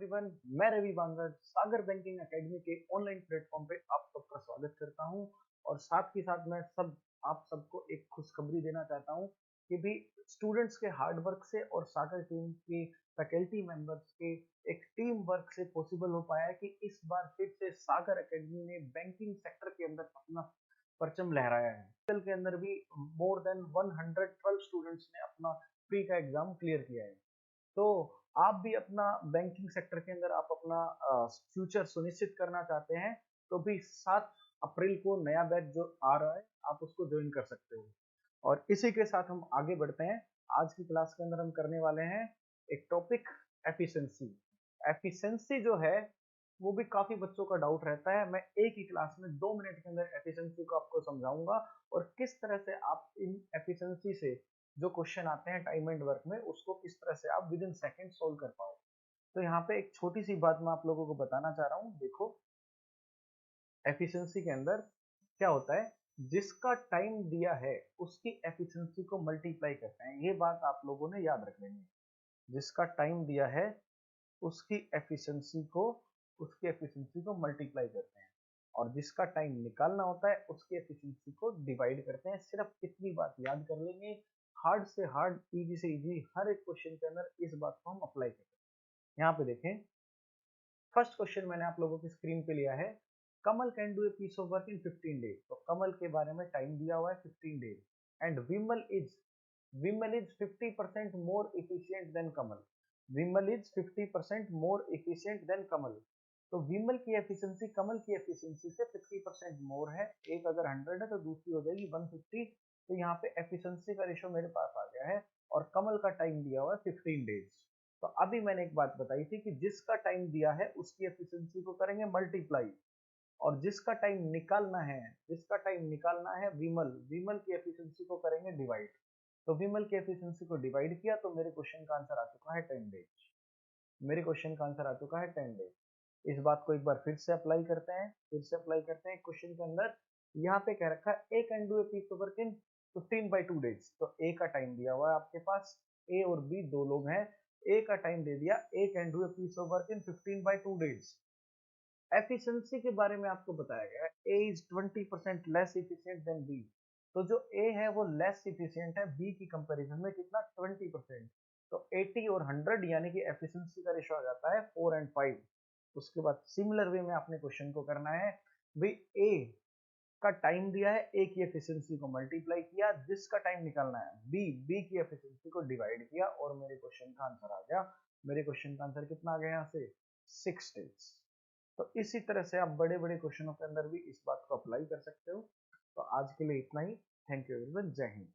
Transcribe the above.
Everyone, मैं रवि बांगड़ सागर banking academy के online platform पे आप सबका स्वागत करता हूं। और साथ ही साथ मैं आप सबको एक खुशखबरी देना चाहता हूं कि भी स्टूडेंट्स के हार्ड वर्क से और सागर टीम की फैकल्टी मेंबर्स के एक टीम वर्क से पॉसिबल हो पाया है कि इस बार फिर से सागर एकेडमी ने बैंकिंग सेक्टर के अंदर अपना परचम लहराया है। कल के अंदर भी मोर देन 112 स्टूडेंट्स ने अपना प्री का एग्जाम क्लियर किया है। तो आप भी अपना बैंकिंग सेक्टर के अंदर आप अपना फ्यूचर सुनिश्चित करना चाहते हैं तो भी 7 अप्रैल को नया बैच जो आ रहा है आप उसको ज्वाइन कर सकते हो। और इसी के साथ हम आगे बढ़ते हैं। आज की क्लास के अंदर हम करने वाले हैं एक टॉपिक एफिशिएंसी। एफिशिएंसी जो है वो भी काफी बच्चों का डाउट रहता है। मैं एक ही क्लास में 2 मिनट के अंदर एफिशिएंसी को आपको समझाऊंगा और किस तरह से आप इन एफिशिएंसी से जो क्वेश्चन आते हैं टाइम एंड वर्क में उसको किस तरह से आप विद इन सेकेंड सोल्व कर पाओ। तो यहाँ पे एक छोटी सी बात मैं आप लोगों को बताना चाह रहा हूँ। देखो, एफिशिएंसी के अंदर क्या होता है, जिसका टाइम दिया है उसकी एफिशिएंसी को मल्टीप्लाई करते हैं। ये बात आप लोगों ने याद रख लेनी है। जिसका टाइम दिया है उसकी एफिशिएंसी को मल्टीप्लाई करते हैं और जिसका टाइम निकालना होता है उसकी एफिशिएंसी को डिवाइड करते हैं। सिर्फ इतनी बात याद कर लेंगे। हार्ड से हार्ड, इजी से इजी, हर एक क्वेश्चन के अंदर इस बात को हम अप्लाई करते हैं। यहाँ पे देखें, फर्स्ट क्वेश्चन मैंने आप लोगों की स्क्रीन पे लिया है। Kamal can do a piece of work in 15 days. तो कमल के बारे में टाइम दिया हुआ है 15 days. And Vimal is 50% more efficient than Kamal. Vimal is 50% more efficient than Kamal. तो विमल की एफिशिएंसी कमल की एफिशिएंसी से 50% मोर है। एक अगर 100 है तो दूसरी हो जाएगी 150। तो यहाँ पे एफिशिएंसी का रेशो मेरे पास आ गया है और कमल का टाइम दिया हुआ है 15 डेज। तो अभी मैंने एक बात बताई थी कि जिसका टाइम दिया है उसकी एफिशिएंसी को करेंगे मल्टीप्लाई और जिसका टाइम निकालना है विमल की एफिशिएंसी को करेंगे डिवाइड। तो विमल की एफिशिएंसी को डिवाइड किया तो मेरे क्वेश्चन का आंसर आ चुका है 10 डेज। इस बात को एक बार फिर से अप्लाई करते हैं। क्वेश्चन के अंदर यहाँ पे कह रखा है A can do a piece of work in 15/2 days. तो ए का टाइम दिया हुआ है आपके पास, ए और बी दो लोग हैं। ए का टाइम दे दिया, A can do a piece of work in 15/2 days. Efficiency के बारे में आपको बताया गया है A is 20% less efficient than B. तो जो ए है वो लेस इफिशियंट है बी की कंपैरिजन में, कितना, 20%। तो 80 और 100 यानी कि एफिशिएंसी का रेशो आ जाता है 4 और 5। उसके बाद सिमिलर वे में आपने क्वेश्चन को करना है। भाई ए का टाइम दिया है, ए की एफिशिएंसी को मल्टीप्लाई किया, जिसका टाइम निकालना है बी की एफिशिएंसी को डिवाइड किया और मेरे क्वेश्चन का आंसर आ गया। मेरे क्वेश्चन का आंसर कितना आ गया यहाँ से, 6 डेज। तो इसी तरह से आप बड़े बड़े क्वेश्चनों के अंदर भी इस बात को अप्लाई कर सकते हो। तो आज के लिए इतना ही। थैंक यू एवरीवन, जय हिंद।